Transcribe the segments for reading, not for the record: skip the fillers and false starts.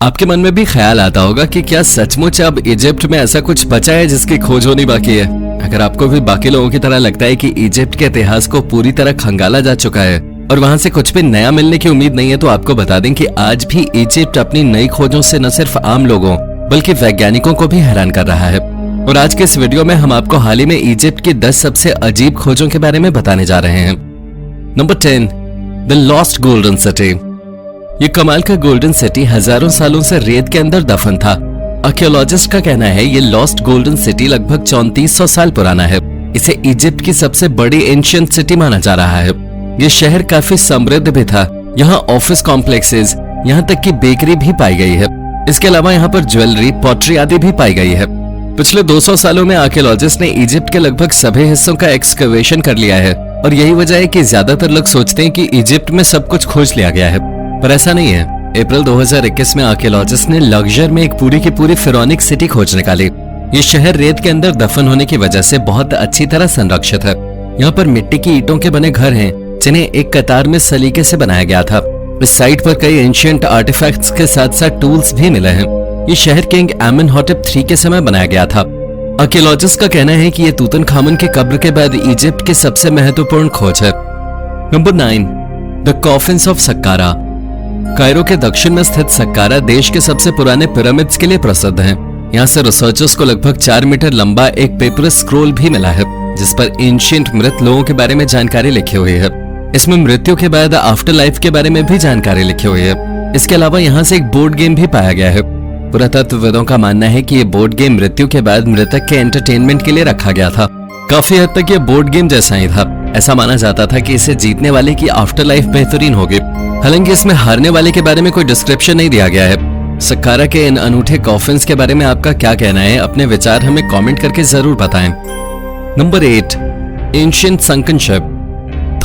आपके मन में भी ख्याल आता होगा कि क्या सचमुच अब इजिप्ट में ऐसा कुछ बचा है जिसकी खोज होनी बाकी है। अगर आपको भी बाकी लोगों की तरह लगता है कि इजिप्ट के इतिहास को पूरी तरह खंगाला जा चुका है और वहां से कुछ भी नया मिलने की उम्मीद नहीं है, तो आपको बता दें कि आज भी इजिप्ट अपनी नई खोजों से न सिर्फ आम लोगों बल्कि वैज्ञानिकों को भी हैरान कर रहा है। और आज के इस वीडियो में हम आपको हाल ही में इजिप्ट की 10 सबसे अजीब खोजों के बारे में बताने जा रहे हैं। Number 10, the lost golden city. ये कमाल का गोल्डन सिटी हजारों सालों से रेत के अंदर दफन था। आर्कियोलॉजिस्ट का कहना है ये लॉस्ट गोल्डन सिटी लगभग 3400 साल पुराना है। इसे इजिप्ट की सबसे बड़ी एंशिएंट सिटी माना जा रहा है। ये शहर काफी समृद्ध भी था। यहाँ ऑफिस कॉम्प्लेक्सेस, यहाँ तक कि बेकरी भी पाई गई है। इसके अलावा यहाँ पर ज्वेलरी, पॉटरी आदि भी पाई गई है। पिछले 200 सालों में आर्कियोलॉजिस्ट ने इजिप्ट के लगभग सभी हिस्सों का एक्सकवेशन कर लिया है और यही वजह है कि ज्यादातर लोग सोचते हैं कि इजिप्ट में सब कुछ खोज लिया गया है, पर ऐसा नहीं है। अप्रैल 2021 में आर्कियोलॉजिस्ट ने लग्जर में एक पूरी की पूरी फिरौनिक सिटी खोज निकाली। ये शहर रेत के अंदर दफन होने की वजह से बहुत अच्छी तरह संरक्षित है। यहाँ पर मिट्टी की ईंटों के बने घर हैं जिन्हें एक कतार में सलीके से बनाया गया था। इस साइट पर कई एंशिएंट आर्टिफैक्ट्स के साथ साथ टूल्स भी मिले हैं। ये शहर किंग आमेनहोटेप III के समय बनाया गया था। आर्कियोलॉजिस्ट का कहना है कि ये तूतनखामुन की कब्र के बाद इजिप्ट की सबसे महत्वपूर्ण खोज है। Number 9, the coffins of Saqqara. Cairo के दक्षिण में स्थित सक्कारा देश के सबसे पुराने पिरामिड्स के लिए प्रसिद्ध है। यहाँ से रिसर्चर्स को लगभग 4 मीटर लंबा एक पेपरस स्क्रोल भी मिला है जिस पर एंशिएंट मृत लोगों के बारे में जानकारी लिखी हुई है। इसमें मृत्यु के बाद आफ्टर लाइफ के बारे में भी जानकारी लिखी हुई है। इसके अलावा यहाँ से एक बोर्ड गेम भी पाया गया है। पुरातत्वविदों का मानना है कि ये बोर्ड गेम मृत्यु के बाद मृतक के एंटरटेनमेंट के लिए रखा गया था। काफी हद तक ये बोर्ड गेम जैसा ही था। ऐसा माना जाता था कि इसे जीतने वाले की आफ्टर लाइफ बेहतरीन होगी। हालांकि इसमें हारने वाले के बारे में कोई डिस्क्रिप्शन नहीं दिया गया है। सक्कारा के इन अनूठे कॉफिन्स के बारे में आपका क्या कहना है? अपने विचार हमें कमेंट करके जरूर बताएं। Number 8, ancient sunken ship.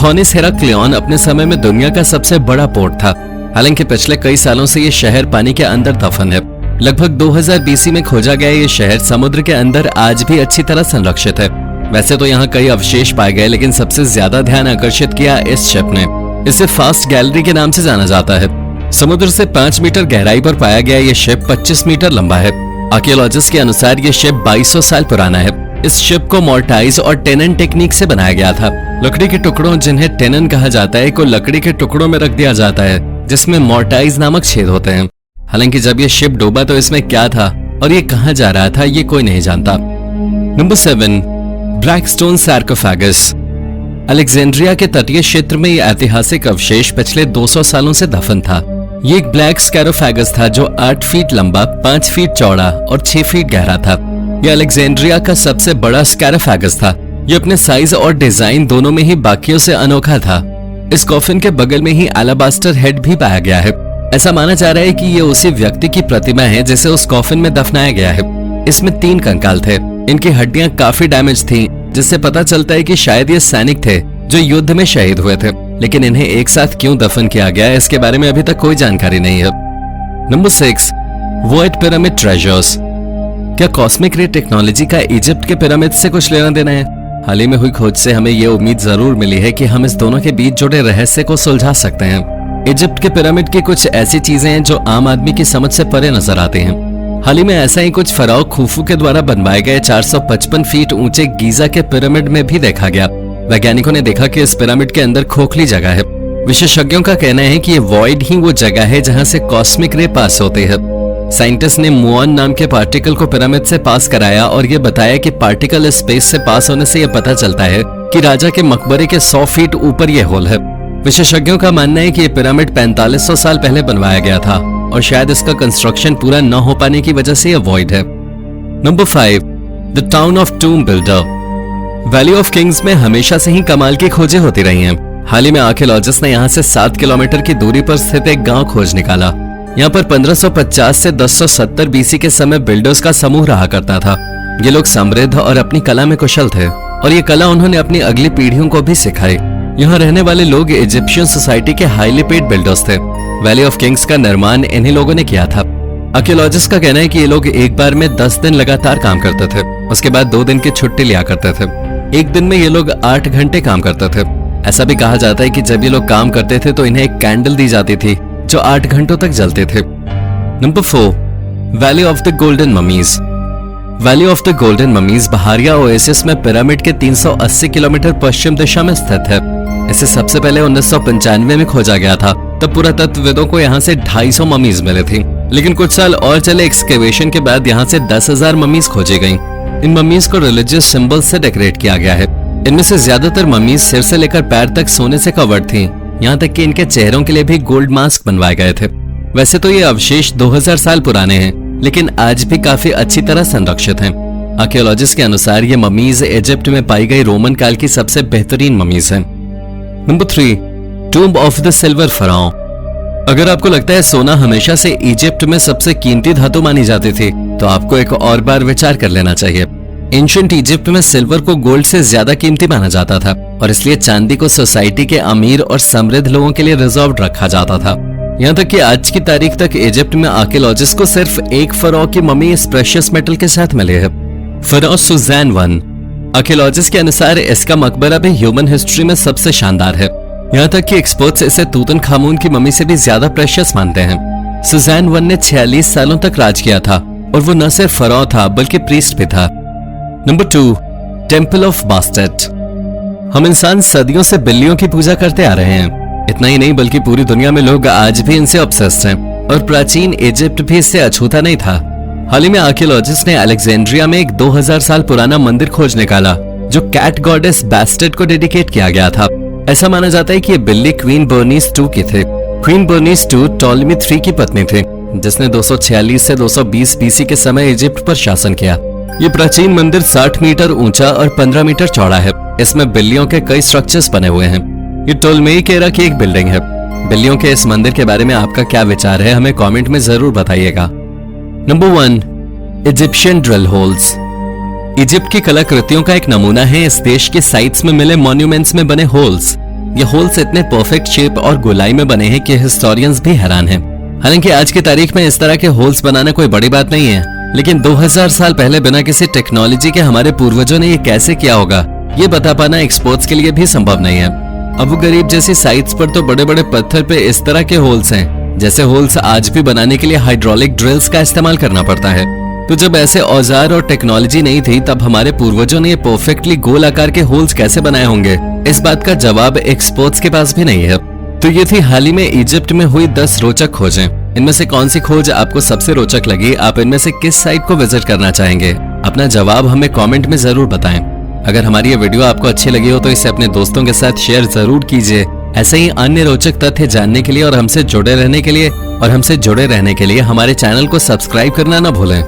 Thonis Heracleion अपने समय में दुनिया का सबसे बड़ा पोर्ट था। हालांकि पिछले कई सालों से ये शहर पानी के अंदर दफन है। लगभग 2000 BC में खोजा गया ये शहर समुद्र के अंदर आज भी अच्छी तरह संरक्षित है। वैसे तो यहाँ कई अवशेष पाए गए, लेकिन सबसे ज्यादा ध्यान आकर्षित किया इस शिप ने। इसे फास्ट गैलरी के नाम से जाना जाता है। समुद्र से 5 मीटर गहराई पर पाया गया ये शिप 25 मीटर लंबा है। आर्कियोलॉजिस्ट के अनुसार ये शिप 2200 साल पुराना है। इस शिप को मोर्टाइज और टेनन टेक्निक से बनाया गया था। लकड़ी के टुकड़ों, जिन्हें टेनन कहा जाता है, को लकड़ी के टुकड़ों में रख दिया जाता है जिसमें मोर्टाइज नामक छेद होते हैं। हालांकि जब ये शिप डूबा तो इसमें क्या था और ये कहां जा रहा था ये कोई नहीं जानता। Number 7, black stone sarcophagus. Alexandria के तटीय क्षेत्र में ये ऐतिहासिक अवशेष पिछले 200 सालों से दफन था। ये एक ब्लैक स्कैरोफेगस था जो 8 फीट लंबा, 5 फीट चौड़ा और 6 फीट गहरा था। यह अलेक्जेंड्रिया का सबसे बड़ा स्कैरोफेगस था। ये अपने साइज और डिजाइन दोनों में ही बाकियों से अनोखा था। इस कॉफिन के बगल में ही एलाबास्टर हेड भी पाया गया है। ऐसा माना जा रहा है कि ये उसी व्यक्ति की प्रतिमा है जिसे उस कॉफिन में दफनाया गया है। इसमें 3 कंकाल थे। इनकी हड्डियां काफी डैमेज थीं, जिससे पता चलता है कि शायद ये सैनिक थे जो युद्ध में शहीद हुए थे। लेकिन इन्हें एक साथ क्यों दफन किया गया है इसके बारे में अभी तक कोई जानकारी नहीं है। Number 6, white pyramid treasures. क्या कॉस्मिक रे टेक्नोलॉजी का इजिप्ट के पिरामिड से कुछ लेना देना है? हाल ही में हुई खोज से हमें ये उम्मीद जरूर मिली है कि हम इस दोनों के बीच जुड़े रहस्य को सुलझा सकते हैं। इजिप्ट के पिरामिड की कुछ ऐसी चीजें हैं जो आम आदमी की समझ से परे नजर आते हैं। हाल ही में ऐसा ही कुछ फराओ खुफू के द्वारा बनवाए गए 455 फीट ऊंचे गीजा के पिरामिड में भी देखा गया। वैज्ञानिकों ने देखा कि इस पिरामिड के अंदर खोखली जगह है। विशेषज्ञों का कहना है कि ये वॉइड ही वो जगह है जहां से कॉस्मिक रे पास होते हैं। साइंटिस्ट ने मुऑन नाम के पार्टिकल को पिरामिड से पास कराया और ये बताया कि पार्टिकल स्पेस से पास होने से ये पता चलता है कि राजा के मकबरे के 100 फीट ऊपर ये होल है। विशेषज्ञों का मानना है कि ये पिरामिड 4500 साल पहले बनवाया गया था और शायद इसका कंस्ट्रक्शन पूरा न हो पाने की वजह से ये वॉइड है। Number 5, the town of tomb builder. Valley of Kings में हमेशा से ही कमाल की खोजें होती रही हैं। हाल ही में आर्कियोलॉजिस्ट ने यहाँ से 7 किलोमीटर की दूरी पर स्थित एक गांव खोज निकाला। यहाँ पर 1550 से 1070 BC के समय बिल्डर्स का समूह रहा करता था। ये लोग समृद्ध और अपनी कला में कुशल थे और ये कला उन्होंने अपनी अगली पीढ़ियों को भी सिखाई। यहाँ रहने वाले लोग इजिप्शियन सोसाइटी के हाईली पेड बिल्डर्स थे। वैली ऑफ किंग्स का निर्माण इन्हीं लोगों ने किया था। आर्कियोलॉजिस्ट का कहना है कि ये लोग एक बार में 10 दिन लगातार काम करते थे, उसके बाद 2 दिन की छुट्टी लिया करते थे। एक दिन में ये लोग 8 घंटे काम करते थे। ऐसा भी कहा जाता है कि जब ये लोग काम करते थे तो इन्हें एक कैंडल दी जाती थी जो 8 घंटों तक जलते थे। Number 4, valley of the golden mummies. Valley of the golden mummies Baharia oasis में पिरामिड के 380 किलोमीटर पश्चिम दिशा में स्थित है। इसे सबसे पहले 1995 में खोजा गया था। तब पुरातत्वविदों को यहाँ से 250 ममीज मिले थी, लेकिन कुछ साल और चले एक्सकेवेशन के बाद यहाँ से 10,000 ममीज खोजी गईं। इन ममीज को रिलीजियस सिंबल से डेकोरेट किया गया है। इनमें से ज्यादातर ममीज सिर से लेकर पैर तक सोने से कवर्ड थी, यहाँ तक कि इनके चेहरों के लिए भी गोल्ड मास्क बनवाए गए थे। वैसे तो ये अवशेष 2000 साल पुराने हैं, लेकिन आज भी काफी अच्छी तरह संरक्षित हैं। आर्कियोलॉजिस्ट के अनुसार ये ममीज इजिप्ट में पाई गई रोमन काल की सबसे बेहतरीन ममीज हैं। Number 3, tomb of the silver pharaoh. अगर आपको लगता है सोना हमेशा से इजिप्ट में सबसे कीमती धातु मानी जाती थी, तो आपको एक और बार विचार कर लेना चाहिए। एंशिएंट इजिप्ट में सिल्वर को गोल्ड से ज्यादा कीमती माना जाता था और इसलिए चांदी को सोसाइटी के अमीर और समृद्ध लोगों के लिए रिजर्व रखा जाता था। यहाँ तक कि आज की तारीख तक इजिप्ट में आर्कियोलॉजिस्ट को सिर्फ एक फराओ की मम्मी इस प्रेशियस मेटल के साथ मिली है, फराओ सुजैन I। आर्कियोलॉजिस्ट के अनुसार इसका मकबरा भी ह्यूमन हिस्ट्री में सबसे शानदार है। यहाँ तक कि एक्सपर्ट्स इसे तूतनखामून की मम्मी से भी ज्यादा प्रेशियस मानते हैं। सुजैन I ने 46 सालों तक राज किया था और वो न सिर्फ फराओ था बल्कि प्रीस्ट भी था। Number 2, temple of Bastet. हम इंसान सदियों से बिल्लियों की पूजा करते आ रहे हैं। इतना ही नहीं बल्कि पूरी दुनिया में लोग आज भी इनसे ऑब्सेस्ड हैं और प्राचीन इजिप्ट भी इससे अछूता नहीं था। हाल ही में आर्कियोलॉजिस्ट ने अलेक्जेंड्रिया में एक 2000 साल पुराना मंदिर खोज निकाला जो कैट गॉडेस बास्टेट को डेडिकेट किया गया था। ऐसा माना जाता है कि ये बिल्ली क्वीन बर्नीस II की थी। क्वीन बर्नीस II टॉलेमी III की पत्नी थी, जिसने 246 से 220 BC के समय इजिप्ट पर शासन किया। ये प्राचीन मंदिर 60 मीटर ऊंचा और 15 मीटर चौड़ा है। इसमें बिल्लियों के कई स्ट्रक्चर्स बने हुए हैं। ये टोलमेई एरा की एक बिल्डिंग है। बिल्लियों के इस मंदिर के बारे में आपका क्या विचार है, हमें कमेंट में जरूर बताइएगा। Number 1, Egyptian drill holes. Egypt की कलाकृतियों का एक नमूना है इस देश के साइट्स में मिले मॉन्यूमेंट्स में बने होल्स। ये होल्स इतने परफेक्ट शेप और गोलाई में बने हैं कि हिस्टोरियंस भी हैरान हैं। हालांकि आज की तारीख में इस तरह के होल्स बनाना कोई बड़ी बात नहीं है, लेकिन 2000 साल पहले बिना किसी टेक्नोलॉजी के हमारे पूर्वजों ने ये कैसे किया होगा, ये बता पाना एक्सपर्ट्स के लिए भी संभव नहीं है। अबू गरीब जैसी साइट्स पर तो बड़े बड़े पत्थर पे इस तरह के होल्स हैं, जैसे होल्स आज भी बनाने के लिए हाइड्रोलिक ड्रिल्स का इस्तेमाल करना पड़ता है। तो जब ऐसे औजार और टेक्नोलॉजी नहीं थी, तब हमारे पूर्वजों ने ये परफेक्टली गोल आकार के होल्स कैसे बनाए होंगे, इस बात का जवाब एक्सपर्ट्स के पास भी नहीं है। तो ये थी हाल ही में इजिप्ट में हुई 10 रोचक खोजें। इनमें से कौन सी खोज आपको सबसे रोचक लगी? आप इनमें से किस साइट को विजिट करना चाहेंगे? अपना जवाब हमें कमेंट में जरूर बताएं। अगर हमारी ये वीडियो आपको अच्छी लगी हो तो इसे अपने दोस्तों के साथ शेयर जरूर कीजिए। ऐसे ही अन्य रोचक तथ्य जानने के लिए और हमसे जुड़े रहने के लिए हमारे चैनल को सब्सक्राइब करना ना भूलें।